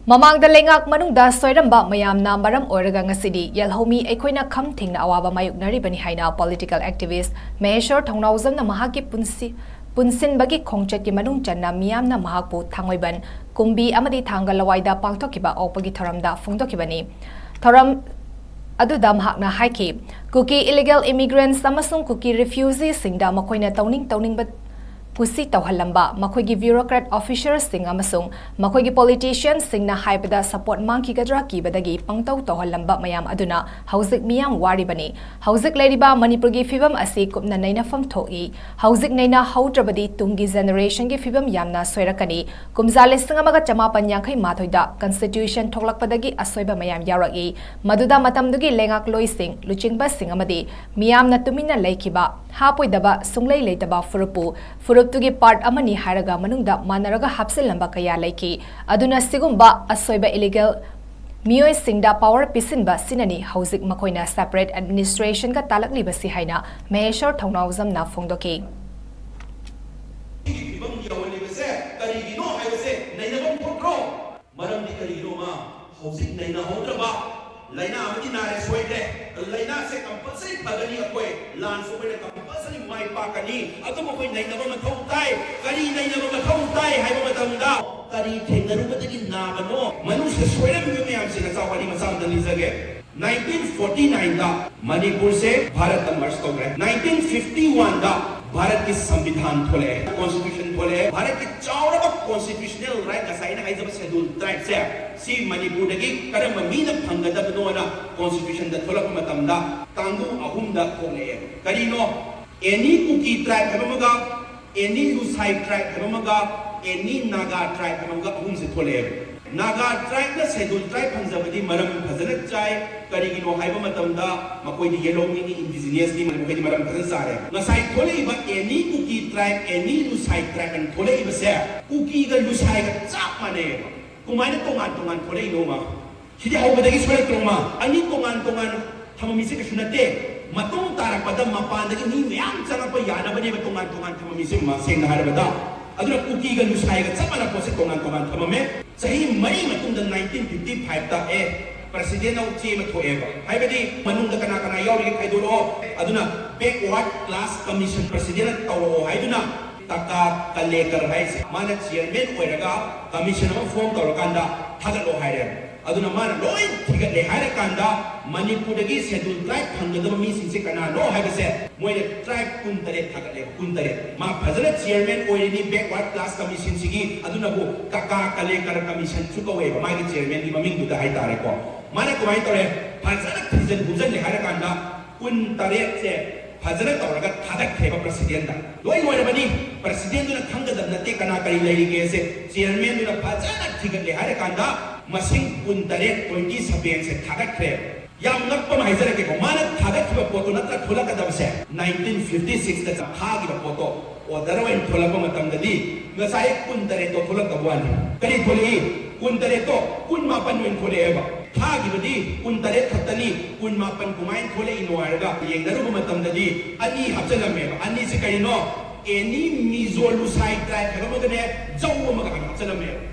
Mamang da lengak manungda soiramba mayamna maram oiraga ngasidi yalhomi aikoina kham thingna awaba mayuknari bani haina political activist Maheshwar Thongnauzamna mahaki punsinbagi khongchatki manung channa miyamna mahakpu thangoiban kumbi amadi thanga lawaida pangthokiba opagi thoramda phongdokibani thoram aduda mahakna haiki kuki illegal immigrants amasung kuki refugees singda makoina tawning pusi tawhalamba makoigi bureaucrat officers sing amasung makoigi politicians singna haibada support mangki gadra ki badagi pangtau tawhalamba mayam aduna hauzik miyam waribani hauzik leriba manipurgi fibam asi kupna naina fam thoi hauzik naina hautrabadi tungi generation gi fibam yamna soirakani kumzale singamaga chamapan yankhai mathoida constitution thoklakpadagi asoiba mayam yaragi maduda matamdugi lengak loising luchingba sing amadi miyamna tumina laikiba hapoidaba sunglei leitaba furup tugi part amani haraga manungda manaraga hapsilamba kaya laiki aduna sigumba asoiba illegal miyoi singda power pisinba sinani hauzik makoina separate administration ka talakliba si haina Maheshwar Thongnauzam na phongdoki Laina amati nare soide laina se compulsory phagani akoi lan so pele compulsory mai pa kani atum akoi naina ba mathau tai kari naina ba mathau tai hai ba matamda kari thengnaru badagi na bano manusya soide mi me amse na sawani masam dali jage 1949 da manipur se bharat emerge ho gaye 1951 da Bharat की संविधान खोले constitution खोले भारत की चावड़ा constitutional right assign हाइजब schedule tribe से सी मणिपुर दगी करम मीन फंगदबनोना कॉन्स्टिट्यूशन द थोलक मतमदा कांगू अहुम द खोले करीनो एनी कुकी ट्राइब हबमगा एनी लुसाई ट्राइब हबमगा एनी नागा ट्राइब हबमगा अहुम से खोले नागा ट्राइब द शेड्यूल ट्राइब फंगजबदी मरम फजन चाय करीगिनो हाइबा मतमदा मकोई दी येलो मिनी इंडिजिनियस नी मकोई दी मरम फजन सारे नसाई थोले इबा एनी कुकी ट्राइब एनी लुसाई ट्राइब एन थोले इबा से कुकी ग लुसाई ग चाप माने कुमाने तोंगान थोले इनोमा सिदि हाउबदगी सोले त्रोमा अनि तोंगान थममिसे क सुनते मतों तारकपद मपानदगी नी म्याम चंगप यानबने तोंगान थममिसे मा सेंग हारबदा अदुना कुकी ग लुसाई ग चपना पोसे तोंगान थममे सही मरी मतुंग 1955 ता ए president of team thoeba haibadi manung kana kana yauri khaiduro aduna backward class commission president tawro haiduna taka kalekar haise mana chairman oiraga commission of form tawrakanda thagalo haire aduna mana loi thigale haire kanda manipur dagi schedule tribe thangada mi singse kana no haibase moile tribe kuntare thagale kuntare ma phajana chairman oirini backward class commission sigi aduna bu kaka kalekar commission chukawe ma gi chairman ni maming du da hai tare ko mana kumai tore phajana thijan bujan le hara kanda kun tare se phajana tawraga thadak theba president da loi bani president na thanga da nate kana kari lai ge se chairman na phajana thigat le hara kanda masing kun tare 27 se thadak the yam nak pa mai jara ke ko mana thadak theba photo na tra thola ka dam se 1956 da khagi da photo o darwain thola pa matam da di ngasai kun tare to thola ka wan kari tholi kun tare to kun ma pan wen thole eba Thagi badi kun tare khatani kun mapan kumain thole inwarga yengdaru matamdadi ani hapchalame ani se kaino any mizo lusai tribe hagamagane jawu maga hapchalame